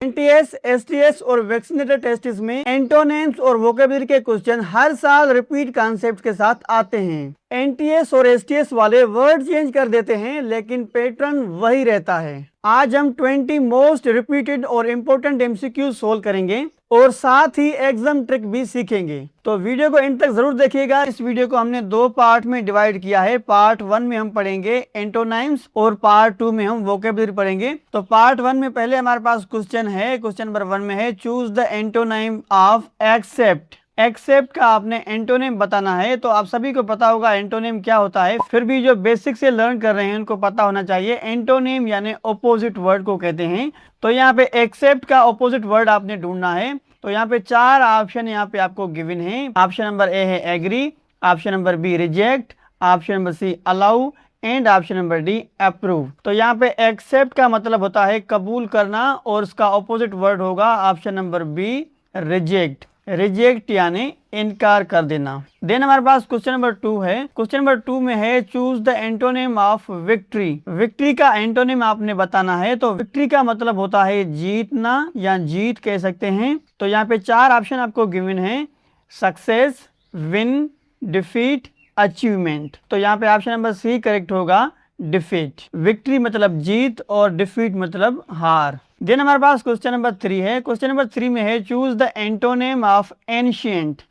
NTS, STS और vaccinated testis में antonyms और वोकेबलरी के क्वेश्चन हर साल रिपीट कॉन्सेप्ट के साथ आते हैं। एनटीएस और एसटीएस वाले वर्ड चेंज कर देते हैं लेकिन पैटर्न वही रहता है। आज हम 20 मोस्ट रिपीटेड और इम्पोर्टेंट एमसीक्यू सोल्व करेंगे और साथ ही एग्जाम ट्रिक भी सीखेंगे, तो वीडियो को एंड तक जरूर देखिएगा। इस वीडियो को हमने दो पार्ट में डिवाइड किया है। पार्ट 1 में हम पढ़ेंगे एंटोनिम्स और पार्ट 2 में हम वोकेबलरी पढ़ेंगे। तो पार्ट 1 में पहले हमारे पास क्वेश्चन है। क्वेश्चन नंबर 1 में है choose the antonym of accept. Accept का आपने एंटोनिम बताना है। तो आप सभी को पता होगा एंटोनिम क्या होता है, फिर भी जो बेसिक से लर्न कर रहे हैं उनको पता होना चाहिए। एंटोनिम यानी ऑपोजिट वर्ड को कहते हैं। तो यहाँ पे एक्सेप्ट का ऑपोजिट वर्ड आपने ढूंढना है। तो यहाँ पे 4 ऑप्शन यहाँ पे आपको गिवन है। ऑप्शन नंबर ए है agree, option number B reject, option number C allow and option number D approve. तो यहाँ पे एक्सेप्ट का मतलब होता है कबूल करना और उसका ऑपोजिट वर्ड होगा option number B reject. Reject यानी इनकार कर देना। देन हमारे पास क्वेश्चन नंबर 2 है। क्वेश्चन नंबर 2 में है choose the antonym of victory. Victory का एंटोनिम आपने बताना है। तो विक्ट्री का मतलब होता है जीतना या जीत कह सकते हैं। तो यहाँ पे 4 ऑप्शन आपको गिवन है, सक्सेस, विन, डिफीट, अचीवमेंट। तो यहाँ पे ऑप्शन नंबर सी करेक्ट होगा, डिफीट। विक्ट्री मतलब जीत और डिफीट मतलब हार। देन हमारे पास क्वेश्चन नंबर 3 है। क्वेश्चन नंबर 3 में है choose the antonym of ancient.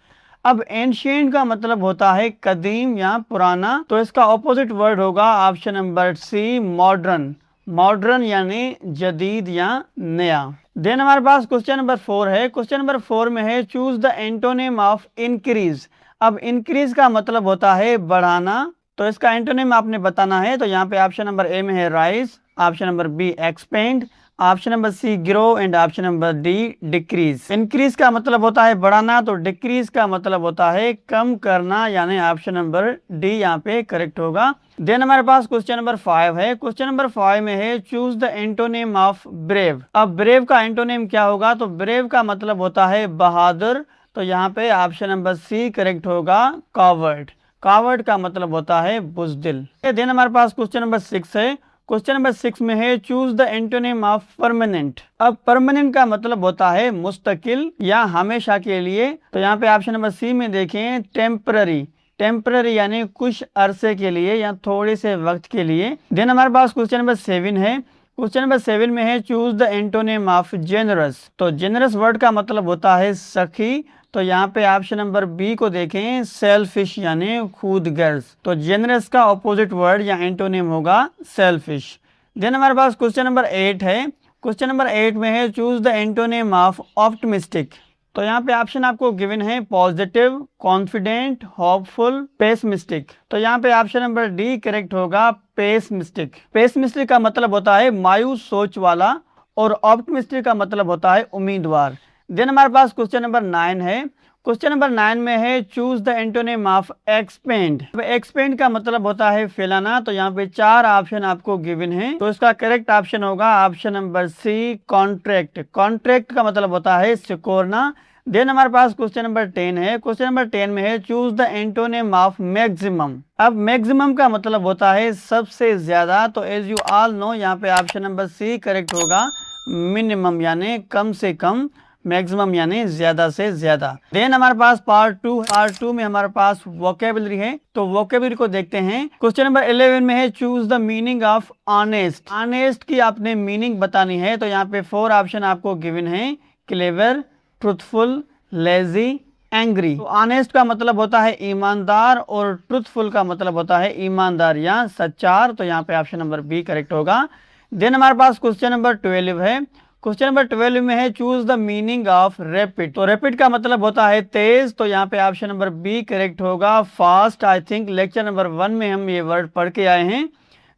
अब एंशिएंट का मतलब होता है कदीम या पुराना। तो इसका ऑपोजिट वर्ड होगा option number C modern. Modern यानी जदीद या नया। देन हमारे पास क्वेश्चन नंबर 4 है। क्वेश्चन नंबर 4 में है choose the antonym of increase. अब इंक्रीज का मतलब होता है बढ़ाना। तो इसका एंटोनिम आपने बताना है। तो यहाँ पे ऑप्शन नंबर ए में है rise, option number B expand, option number C grow and option number D decrease. Increase का मतलब होता है बढ़ाना, तो डिक्रीज का मतलब होता है कम करना, यानी ऑप्शन नंबर डी यहाँ पे करेक्ट होगा। देन हमारे पास क्वेश्चन नंबर 5 है। क्वेश्चन नंबर 5 में है choose the antonym of brave. अब ब्रेव का एंटोनिम क्या होगा? तो ब्रेव का मतलब होता है बहादुर। तो यहाँ पे ऑप्शन नंबर सी करेक्ट होगा, कॉवर्ड। कॉवर्ड का मतलब होता है बुज़दिल। देन हमारे पास क्वेश्चन नंबर 6 है। क्वेश्चन नंबर 6 में है choose the antonym of permanent. अब परमानेंट का मतलब होता है मुस्तकिल या हमेशा के लिए। तो यहाँ पे ऑप्शन नंबर सी में देखें टेम्पररी। टेम्पररी यानी कुछ अरसे के लिए या थोड़े से वक्त के लिए। देन हमारे पास क्वेश्चन नंबर 7 है। क्वेश्चन नंबर 7 में है choose the antonym of generous. तो जेनरस वर्ड का मतलब होता है सखी। तो यहाँ पे ऑप्शन नंबर बी को देखें सेल्फिश यानी खुदगर्ज। तो जेनरस का ऑपोजिट वर्ड या एंटोनिम होगा सेल्फिश। देन हमारे पास क्वेश्चन नंबर 8 है। क्वेश्चन नंबर 8 में है choose the antonym of optimistic. तो यहाँ पे ऑप्शन आपको गिवन है पॉजिटिव, कॉन्फिडेंट, होपफुल, पेसिमिस्टिक। तो यहाँ पे ऑप्शन नंबर डी करेक्ट होगा, पेसिमिस्टिक। पेसिमिस्टिक का मतलब होता है मायूस सोच वाला और ऑप्टिमिस्टिक का मतलब होता है उम्मीदवार। देन हमारे पास क्वेश्चन नंबर 9 है। क्वेश्चन नंबर 9 में है choose the antonym of expand. Expand का मतलब होता है फैलाना। तो यहाँ पे 4 ऑप्शन आपको गिवन है। तो इसका करेक्ट ऑप्शन होगा option number C contract. Contract का मतलब होता है सिकोड़ना। देन हमारे पास क्वेश्चन नंबर 10 है। क्वेश्चन नंबर 10 में है choose the antonym of maximum. अब मैक्सिमम का मतलब होता है सबसे ज्यादा। तो एज यू ऑल नो यहाँ पे ऑप्शन नंबर सी करेक्ट होगा, मिनिमम यानी कम से कम, मैक्सिमम यानी ज्यादा से ज्यादा। देन हमारे पास पार्ट 2 में हमारे पास वोकेबलरी है। तो वोकेबलरी को देखते हैं। क्वेश्चन नंबर 11 में है choose the meaning of honest. Honest की आपने मीनिंग बतानी है। तो यहाँ पे 4 ऑप्शन आपको गिवन है, क्लेवर, ट्रुथफुल, लेजी, एंग्री। तो ऑनेस्ट का मतलब होता है ईमानदार और ट्रुथफुल का मतलब होता है ईमानदार या सच्चार। तो यहाँ पे ऑप्शन नंबर बी करेक्ट होगा। देन हमारे पास क्वेश्चन नंबर 12 है। क्वेश्चन नंबर 12 में है choose the meaning of rapid. तो रैपिड का मतलब होता है तेज। तो यहाँ पे ऑप्शन नंबर बी करेक्ट होगा, fast. I think lecture number 1 में हम ये वर्ड पढ़ के आए हैं।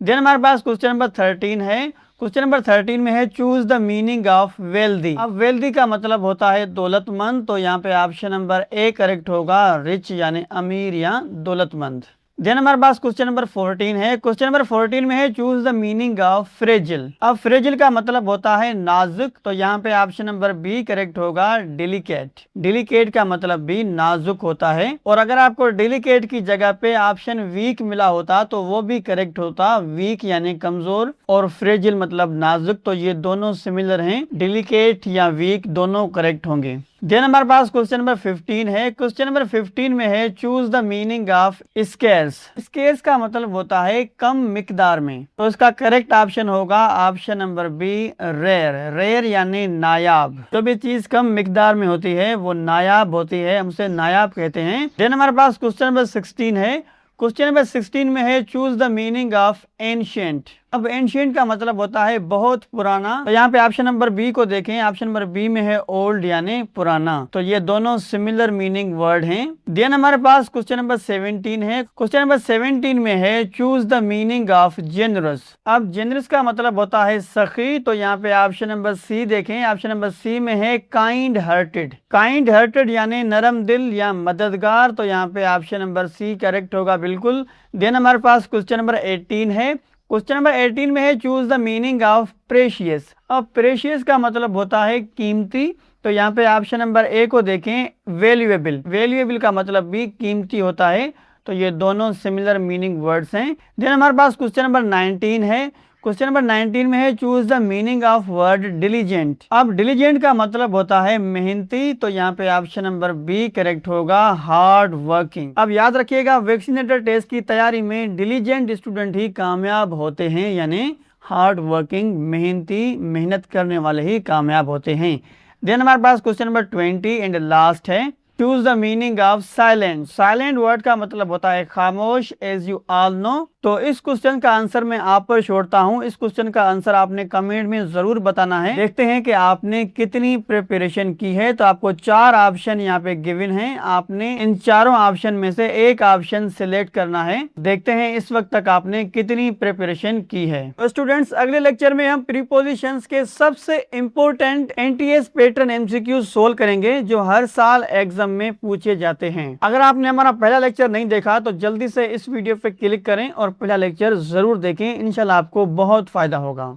देन हमारे पास क्वेश्चन नंबर 13 है। क्वेश्चन नंबर 13 में है choose the meaning of wealthy. अब वेल्दी का मतलब होता है दौलतमंद। तो यहाँ पे ऑप्शन नंबर ए करेक्ट होगा, रिच यानी अमीर या दौलतमंद। देन हमारे पास क्वेश्चन नंबर 14 है। क्वेश्चन नंबर 14 में है चूज द मीनिंग ऑफ फ्रेजिल। अब फ्रेजिल का मतलब होता है नाजुक, तो यहाँ पे ऑप्शन नंबर बी करेक्ट होगा, डेलिकेट। डेलिकेट का मतलब भी नाजुक होता है, और अगर आपको डेलिकेट की जगह पे ऑप्शन वीक मिला होता तो वो भी करेक्ट होता, वीक यानी कमजोर और फ्रेजिल मतलब नाजुक, तो ये दोनों सिमिलर हैं, डेलिकेट या वीक दोनों करेक्ट होंगे। देन हमारे पास क्वेश्चन नंबर 15 है। क्वेश्चन नंबर 15 में है choose the meaning of scarce. Scarce का मतलब होता है कम मिकदार में, तो इसका करेक्ट ऑप्शन होगा option number B, rare. Rare यानी नायाब, जो भी चीज कम मिकदार में होती है वो नायाब होती है, हम उसे नायाब कहते हैं। देन हमारे पास क्वेश्चन नंबर 16 है। क्वेश्चन नंबर 16 में है choose the meaning of ancient. अब एंशिएंट का मतलब होता है बहुत पुराना, तो यहाँ पे ऑप्शन नंबर बी को देखें, ऑप्शन नंबर बी में है ओल्ड यानी पुराना, तो ये दोनों सिमिलर मीनिंग वर्ड हैं। देन हमारे पास क्वेश्चन नंबर 17 है। क्वेश्चन नंबर 17 में है choose the meaning of generous. अब जेनरस का मतलब होता है सखी, तो यहाँ पे ऑप्शन नंबर सी देखें, ऑप्शन नंबर सी में है काइंड हार्टेड। काइंड हार्टेड यानी नरम दिल या मददगार, तो यहाँ पे ऑप्शन नंबर सी करेक्ट होगा बिल्कुल। देन हमारे पास क्वेश्चन नंबर 18 है। क्वेश्चन नंबर 18 में है choose the meaning of precious. अब प्रेशियस का मतलब होता है कीमती, तो यहाँ पे ऑप्शन नंबर ए को देखें, वैल्यूएबल। वैल्यूएबल का मतलब भी कीमती होता है, तो ये दोनों सिमिलर मीनिंग वर्ड्स हैं। देन हमारे पास क्वेश्चन नंबर 19 है। क्वेश्चन नंबर 19 में है choose the meaning of word diligent. अब डिलीजेंट का मतलब होता है मेहनती, तो यहाँ पे ऑप्शन नंबर बी करेक्ट होगा, हार्ड वर्किंग। अब याद रखिएगा वैक्सीनेटर टेस्ट की तैयारी में डिलीजेंट स्टूडेंट ही कामयाब होते हैं, यानी हार्ड वर्किंग, मेहनती, मेहनत करने वाले ही कामयाब होते हैं। देन हमारे पास क्वेश्चन नंबर 20 एंड लास्ट है, choose the meaning of silent. Silent word का मतलब होता है खामोश, एज यू ऑल नो। तो इस क्वेश्चन का आंसर मैं आप पर छोड़ता हूं, इस क्वेश्चन का आंसर आपने कमेंट में जरूर बताना है। देखते हैं कि आपने कितनी प्रिपरेशन की है। तो आपको 4 ऑप्शन यहाँ पे गिवन हैं, आपने इन चारों ऑप्शन में से एक ऑप्शन सिलेक्ट करना है। देखते हैं इस वक्त तक आपने कितनी प्रिपरेशन की है। तो स्टूडेंट्स, अगले लेक्चर में हम प्रीपोजिशंस के सबसे important NTS pattern MCQ solve करेंगे, जो हर साल एग्जाम में पूछे जाते हैं। अगर आपने हमारा पहला लेक्चर नहीं देखा तो जल्दी से इस वीडियो पे क्लिक करें और पहला लेक्चर जरूर देखें, इंशाल्लाह आपको बहुत फायदा होगा।